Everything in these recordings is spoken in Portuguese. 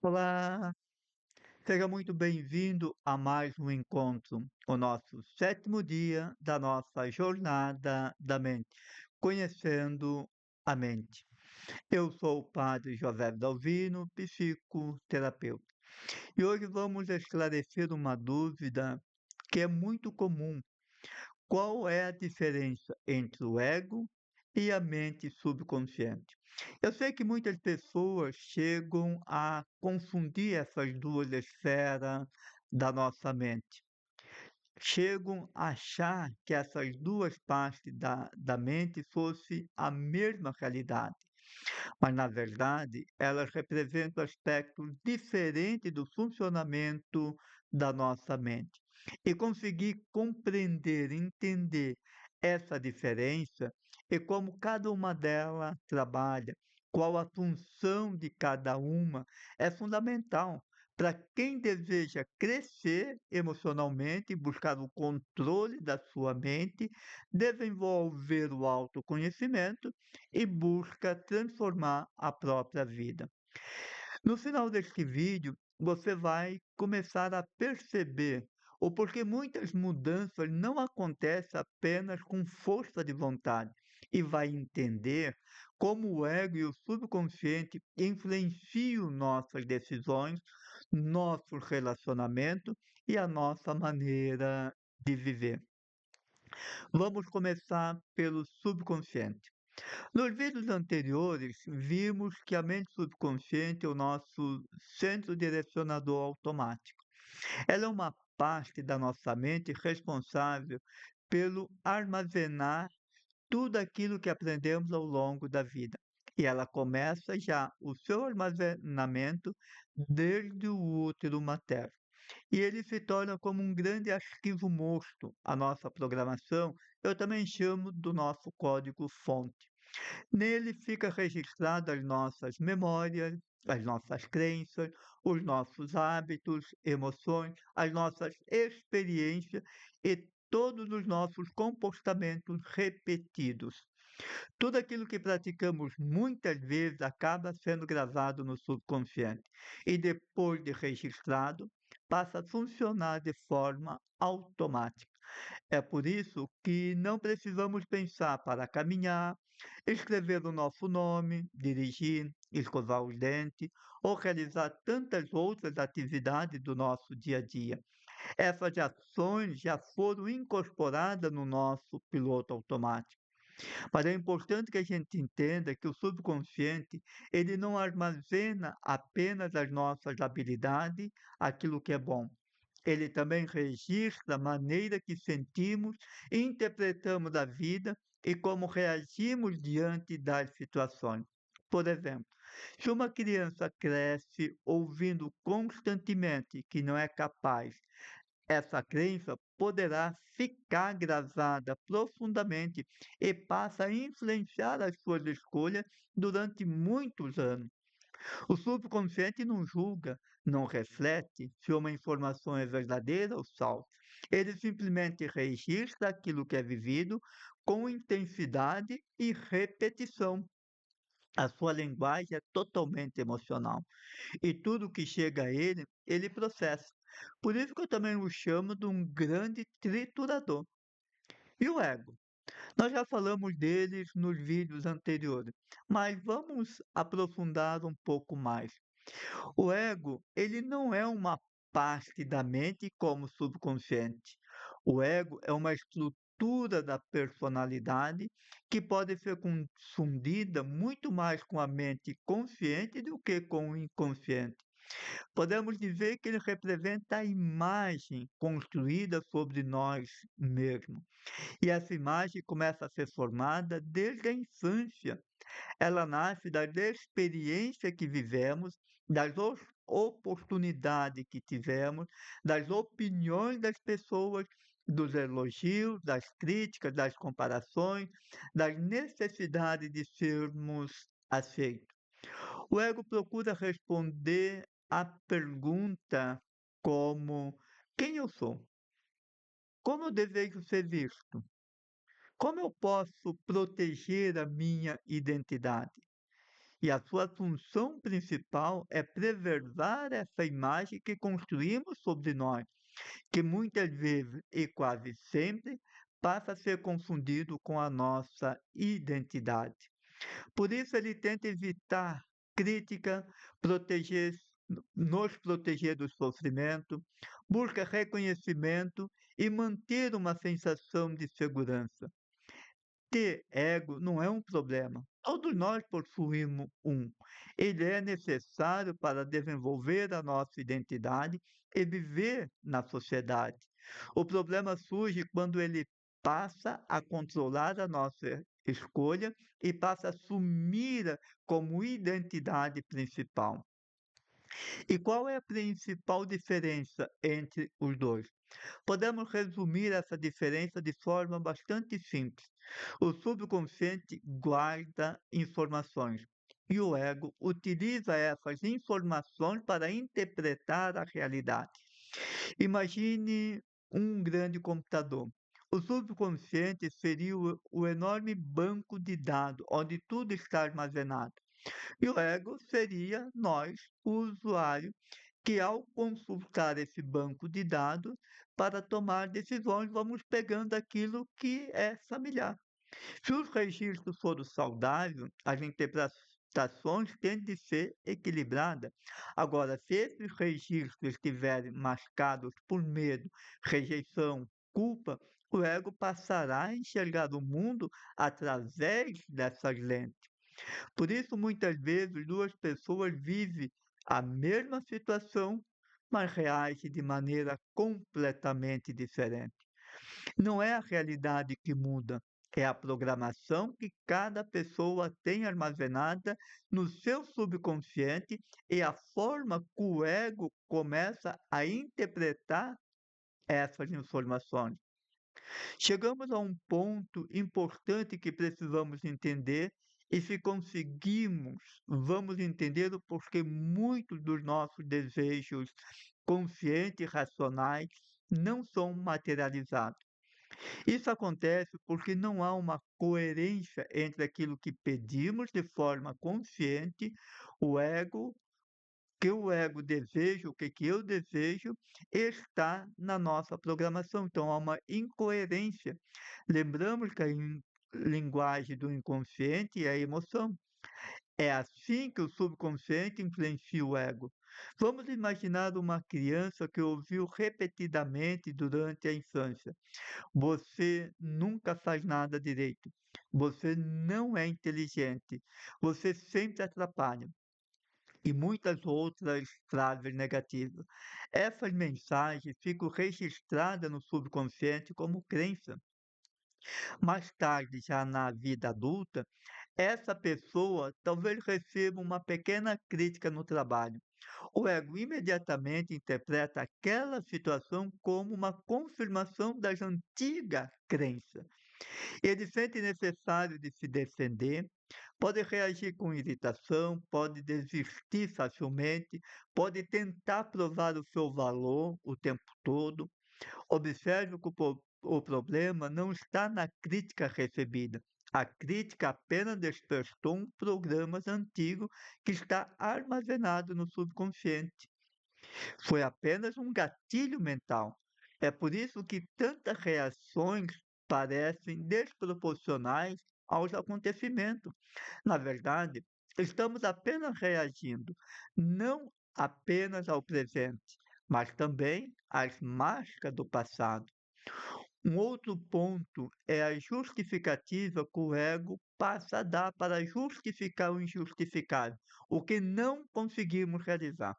Olá, seja muito bem-vindo a mais um encontro, o nosso sétimo dia da nossa jornada da mente, conhecendo a mente. Eu sou o Padre José Dalvino, psicoterapeuta, e hoje vamos esclarecer uma dúvida que é muito comum. Qual é a diferença entre o ego e a mente subconsciente? Eu sei que muitas pessoas chegam a confundir essas duas esferas da nossa mente. Chegam a achar que essas duas partes da mente fossem a mesma realidade, mas na verdade elas representam aspectos diferentes do funcionamento da nossa mente. E conseguir compreender, entender essa diferença e como cada uma delas trabalha, qual a função de cada uma, é fundamental para quem deseja crescer emocionalmente, buscar o controle da sua mente, desenvolver o autoconhecimento e busca transformar a própria vida. No final deste vídeo, você vai começar a perceber o porquê muitas mudanças não acontecem apenas com força de vontade e vai entender como o ego e o subconsciente influenciam nossas decisões, nosso relacionamento e a nossa maneira de viver. Vamos começar pelo subconsciente. Nos vídeos anteriores, vimos que a mente subconsciente é o nosso centro direcionador automático. Ela é uma parte da nossa mente responsável pelo armazenar tudo aquilo que aprendemos ao longo da vida. E ela começa já o seu armazenamento desde o útero materno. E ele se torna como um grande arquivo morto. A nossa programação, eu também chamo do nosso código-fonte. Nele fica registrado as nossas memórias, as nossas crenças, os nossos hábitos, emoções, as nossas experiências e todos os nossos comportamentos repetidos. Tudo aquilo que praticamos muitas vezes acaba sendo gravado no subconsciente e depois de registrado, passa a funcionar de forma automática. É por isso que não precisamos pensar para caminhar, escrever o nosso nome, dirigir, escovar os dentes ou realizar tantas outras atividades do nosso dia a dia. Essas ações já foram incorporadas no nosso piloto automático. Mas é importante que a gente entenda que o subconsciente, ele não armazena apenas as nossas habilidades, aquilo que é bom. Ele também registra a maneira que sentimos e interpretamos a vida e como reagimos diante das situações. Por exemplo, se uma criança cresce ouvindo constantemente que não é capaz, essa crença poderá ficar gravada profundamente e passa a influenciar as suas escolhas durante muitos anos. O subconsciente não julga, não reflete se uma informação é verdadeira ou falsa. Ele simplesmente registra aquilo que é vivido com intensidade e repetição. A sua linguagem é totalmente emocional e tudo que chega a ele, ele processa. Por isso que eu também o chamo de um grande triturador. E o ego? Nós já falamos deles nos vídeos anteriores, mas vamos aprofundar um pouco mais. O ego, ele não é uma parte da mente como o subconsciente. O ego é uma estrutura da personalidade que pode ser confundida muito mais com a mente consciente do que com o inconsciente. Podemos dizer que ele representa a imagem construída sobre nós mesmos. E essa imagem começa a ser formada desde a infância. Ela nasce das experiências que vivemos, das oportunidades que tivemos, das opiniões das pessoas, dos elogios, das críticas, das comparações, das necessidades de sermos aceitos. O ego procura responder à pergunta como: quem eu sou? Como eu desejo ser visto? Como eu posso proteger a minha identidade? E a sua função principal é preservar essa imagem que construímos sobre nós, que muitas vezes e quase sempre passa a ser confundido com a nossa identidade. Por isso ele tenta evitar crítica, proteger, nos proteger do sofrimento, busca reconhecimento e manter uma sensação de segurança. Ter ego não é um problema. Todos nós possuímos um. Ele é necessário para desenvolver a nossa identidade e viver na sociedade. O problema surge quando ele passa a controlar a nossa escolha e passa a assumir como identidade principal. E qual é a principal diferença entre os dois? Podemos resumir essa diferença de forma bastante simples. O subconsciente guarda informações e o ego utiliza essas informações para interpretar a realidade. Imagine um grande computador. O subconsciente seria o enorme banco de dados onde tudo está armazenado. E o ego seria nós, o usuário, que ao consultar esse banco de dados para tomar decisões, vamos pegando aquilo que é familiar. Se os registros forem saudáveis, as interpretações tendem de ser equilibradas. Agora, se esses registros estiverem mascados por medo, rejeição, culpa, o ego passará a enxergar o mundo através dessas lentes. Por isso, muitas vezes, duas pessoas vivem a mesma situação, mas reagem de maneira completamente diferente. Não é a realidade que muda, é a programação que cada pessoa tem armazenada no seu subconsciente e a forma que o ego começa a interpretar essas informações. Chegamos a um ponto importante que precisamos entender, e se conseguirmos, vamos entender o porquê muitos dos nossos desejos conscientes e racionais não são materializados. Isso acontece porque não há uma coerência entre aquilo que pedimos de forma consciente, o ego, que o ego deseja, o que eu desejo, está na nossa programação. Então há uma incoerência. Lembramos que a linguagem do inconsciente é a emoção. É assim que o subconsciente influencia o ego. Vamos imaginar uma criança que ouviu repetidamente durante a infância: você nunca faz nada direito. Você não é inteligente. Você sempre atrapalha. E muitas outras frases negativas. Essas mensagens ficam registradas no subconsciente como crença. Mais tarde, já na vida adulta, essa pessoa talvez receba uma pequena crítica no trabalho. O ego imediatamente interpreta aquela situação como uma confirmação das antigas crenças. Ele sente necessário de se defender, pode reagir com irritação, pode desistir facilmente, pode tentar provar o seu valor o tempo todo. Observe que o problema não está na crítica recebida. A crítica apenas despertou um programa antigo que está armazenado no subconsciente. Foi apenas um gatilho mental. É por isso que tantas reações parecem desproporcionais aos acontecimentos. Na verdade, estamos apenas reagindo, não apenas ao presente, mas também às marcas do passado. Um outro ponto é a justificativa que o ego passa a dar para justificar o injustificável, o que não conseguimos realizar.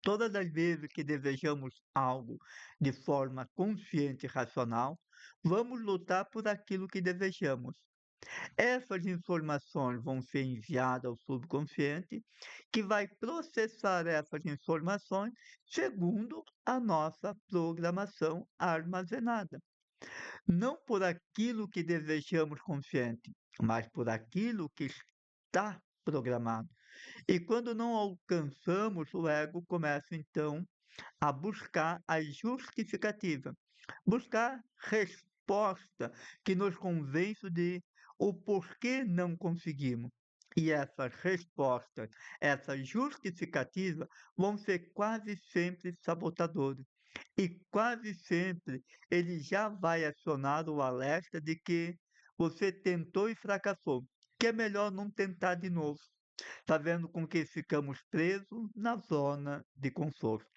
Todas as vezes que desejamos algo de forma consciente e racional, vamos lutar por aquilo que desejamos. Essas informações vão ser enviadas ao subconsciente, que vai processar essas informações segundo a nossa programação armazenada. Não por aquilo que desejamos consciente, mas por aquilo que está programado. E quando não alcançamos, o ego começa então a buscar a justificativa, buscar resposta que nos convença de o porquê não conseguimos. E essas respostas, essas justificativas vão ser quase sempre sabotadores. E quase sempre ele já vai acionar o alerta de que você tentou e fracassou, que é melhor não tentar de novo. Está vendo com que ficamos presos na zona de conforto.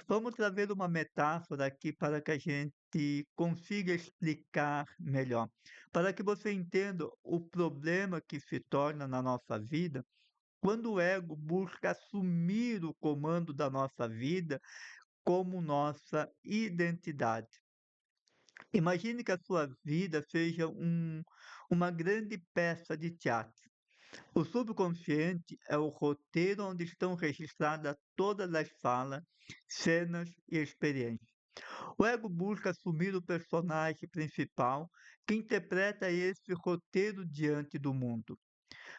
Vamos trazer uma metáfora aqui para que a gente consiga explicar melhor, para que você entenda o problema que se torna na nossa vida quando o ego busca assumir o comando da nossa vida como nossa identidade. Imagine que a sua vida seja uma grande peça de teatro. O subconsciente é o roteiro onde estão registradas todas as falas, cenas e experiências. O ego busca assumir o personagem principal que interpreta esse roteiro diante do mundo.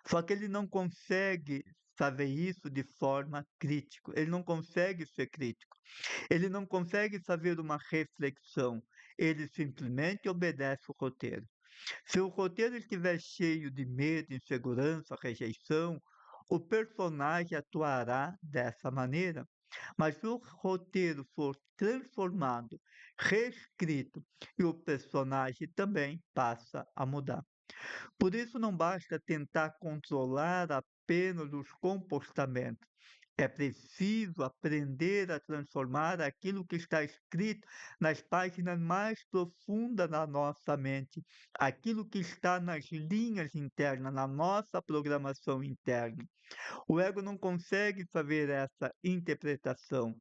Só que ele não consegue fazer isso de forma crítica, ele não consegue ser crítico, ele não consegue fazer uma reflexão, ele simplesmente obedece o roteiro. Se o roteiro estiver cheio de medo, insegurança, rejeição, o personagem atuará dessa maneira. Mas se o roteiro for transformado, reescrito, e o personagem também passa a mudar. Por isso, não basta tentar controlar apenas os comportamentos. É preciso aprender a transformar aquilo que está escrito nas páginas mais profundas da nossa mente, aquilo que está nas linhas internas, na nossa programação interna. O ego não consegue fazer essa interpretação,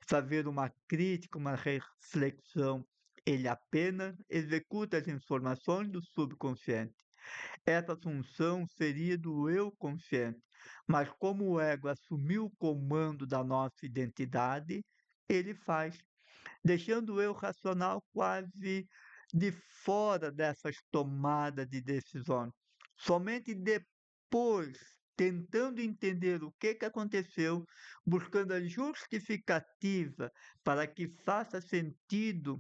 fazer uma crítica, uma reflexão. Ele apenas executa as informações do subconsciente. Essa função seria do eu consciente, mas como o ego assumiu o comando da nossa identidade, ele faz, deixando o eu racional quase de fora dessas tomadas de decisões. Somente depois, tentando entender o que aconteceu, buscando a justificativa para que faça sentido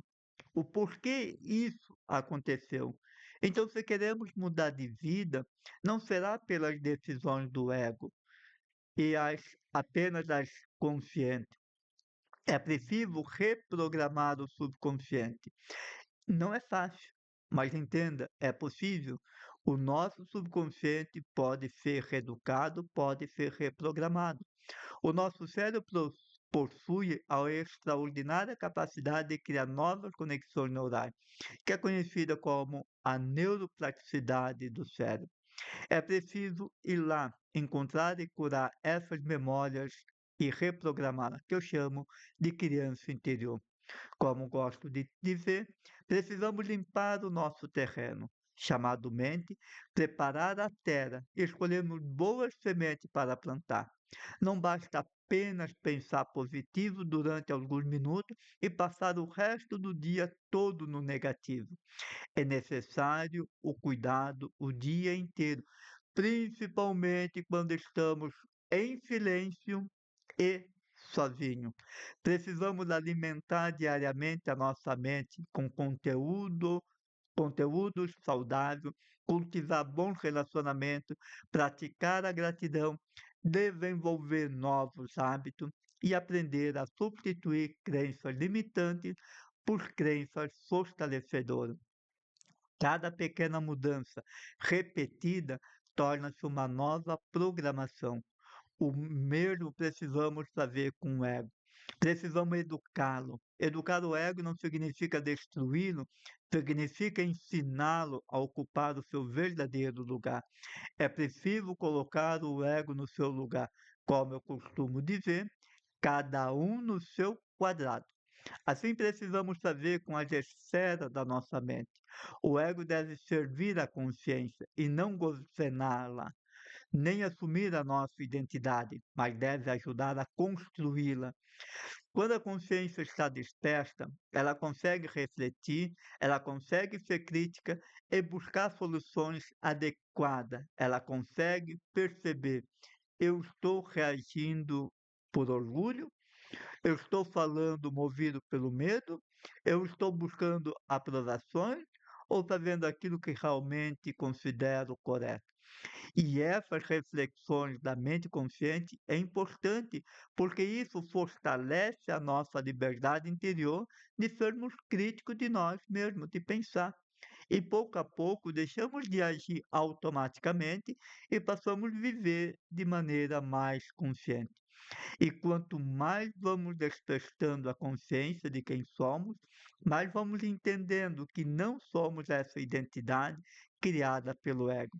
o porquê isso aconteceu. Então, se queremos mudar de vida, não será pelas decisões do ego e apenas as conscientes. É preciso reprogramar o subconsciente. Não é fácil, mas entenda, é possível. O nosso subconsciente pode ser reeducado, pode ser reprogramado. O nosso cérebro possui a extraordinária capacidade de criar novas conexões neurais, que é conhecida como a neuroplasticidade do cérebro. É preciso ir lá, encontrar e curar essas memórias e reprogramá-las, que eu chamo de criança interior. Como gosto de dizer, precisamos limpar o nosso terreno, chamado mente, preparar a terra, escolhermos boas sementes para plantar. Não basta apenas pensar positivo durante alguns minutos e passar o resto do dia todo no negativo. É necessário o cuidado o dia inteiro, principalmente quando estamos em silêncio e sozinho. Precisamos alimentar diariamente a nossa mente com conteúdos saudáveis, cultivar bons relacionamentos, praticar a gratidão, desenvolver novos hábitos e aprender a substituir crenças limitantes por crenças fortalecedoras. Cada pequena mudança repetida torna-se uma nova programação. O mesmo precisamos fazer com o ego. Precisamos educá-lo. Educar o ego não significa destruí-lo, significa ensiná-lo a ocupar o seu verdadeiro lugar. É preciso colocar o ego no seu lugar. Como eu costumo dizer, cada um no seu quadrado. Assim precisamos fazer com as esferas da nossa mente. O ego deve servir à consciência e não governá-la, nem assumir a nossa identidade, mas deve ajudar a construí-la. Quando a consciência está desperta, ela consegue refletir, ela consegue ser crítica e buscar soluções adequadas. Ela consegue perceber: eu estou reagindo por orgulho, eu estou falando movido pelo medo, eu estou buscando aprovações ou fazendo aquilo que realmente considero correto. E essas reflexões da mente consciente é importante, porque isso fortalece a nossa liberdade interior de sermos críticos de nós mesmos, de pensar. E pouco a pouco deixamos de agir automaticamente e passamos a viver de maneira mais consciente. E quanto mais vamos despertando a consciência de quem somos, mais vamos entendendo que não somos essa identidade criada pelo ego.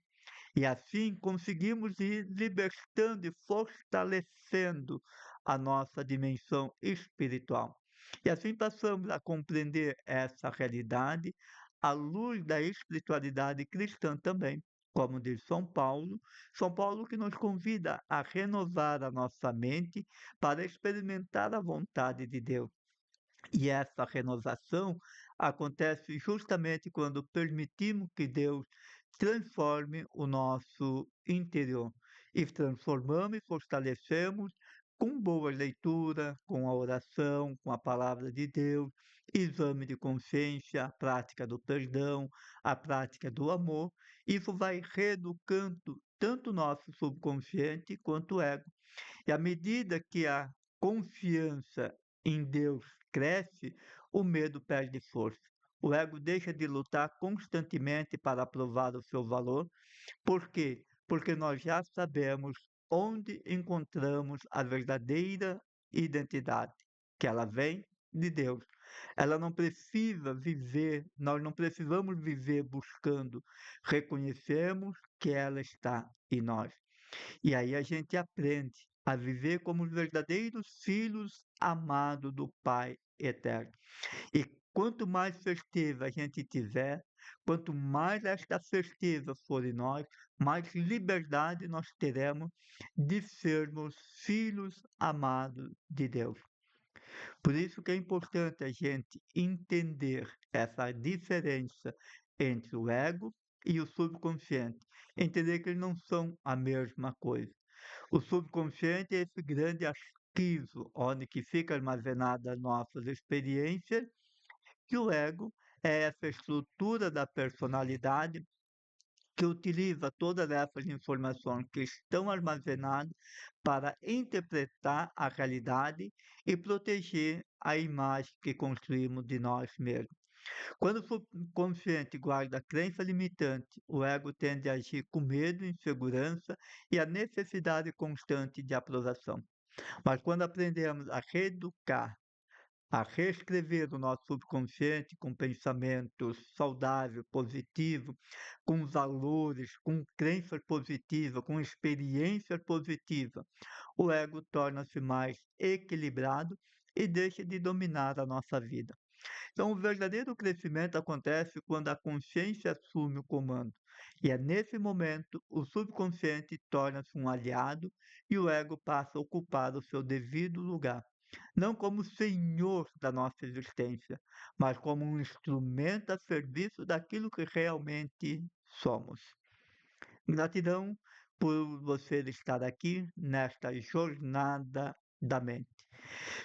E assim conseguimos ir libertando e fortalecendo a nossa dimensão espiritual. E assim passamos a compreender essa realidade à luz da espiritualidade cristã também. Como diz São Paulo que nos convida a renovar a nossa mente para experimentar a vontade de Deus. E essa renovação acontece justamente quando permitimos que Deus transforme o nosso interior. E transformamos e fortalecemos com boa leitura, com a oração, com a palavra de Deus, exame de consciência, a prática do perdão, a prática do amor. Isso vai reeducando tanto o nosso subconsciente quanto o ego. E à medida que a confiança em Deus cresce, o medo perde força. O ego deixa de lutar constantemente para provar o seu valor. Por quê? Porque nós já sabemos onde encontramos a verdadeira identidade, que ela vem de Deus. Ela não precisa viver, nós não precisamos viver buscando, reconhecemos que ela está em nós. E aí a gente aprende a viver como os verdadeiros filhos amados do Pai eterno. E quanto mais certeza a gente tiver, quanto mais esta certeza for em nós, mais liberdade nós teremos de sermos filhos amados de Deus. Por isso que é importante a gente entender essa diferença entre o ego e o subconsciente. Entender que eles não são a mesma coisa. O subconsciente é esse grande arquivo onde que fica armazenada nossas experiências, que o ego é essa estrutura da personalidade que utiliza todas essas informações que estão armazenadas para interpretar a realidade e proteger a imagem que construímos de nós mesmos. Quando o subconsciente guarda a crença limitante, o ego tende a agir com medo, insegurança e a necessidade constante de aprovação. Mas quando aprendemos a reeducar, a reescrever o nosso subconsciente com pensamentos saudáveis, positivos, com valores, com crenças positivas, com experiências positivas, o ego torna-se mais equilibrado e deixa de dominar a nossa vida. Então, o verdadeiro crescimento acontece quando a consciência assume o comando. E é nesse momento o subconsciente torna-se um aliado e o ego passa a ocupar o seu devido lugar. Não como senhor da nossa existência, mas como um instrumento a serviço daquilo que realmente somos. Gratidão por você estar aqui nesta jornada da mente.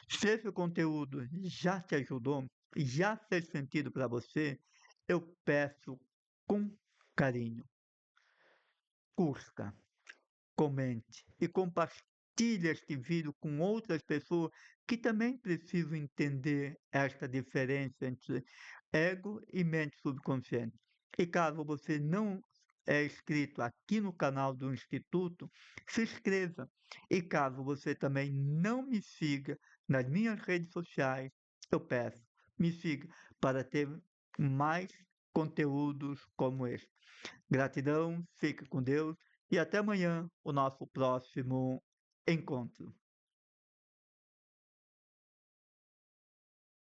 Se esse conteúdo já te ajudou, já fez sentido para você, eu peço com carinho, curta, comente e compartilhe este vídeo com outras pessoas que também precisam entender esta diferença entre ego e mente subconsciente. E caso você não é inscrito aqui no canal do Instituto, se inscreva. E caso você também não me siga nas minhas redes sociais, eu peço, me siga para ter mais conteúdos como este. Gratidão, fique com Deus e até amanhã, o nosso próximo encontro.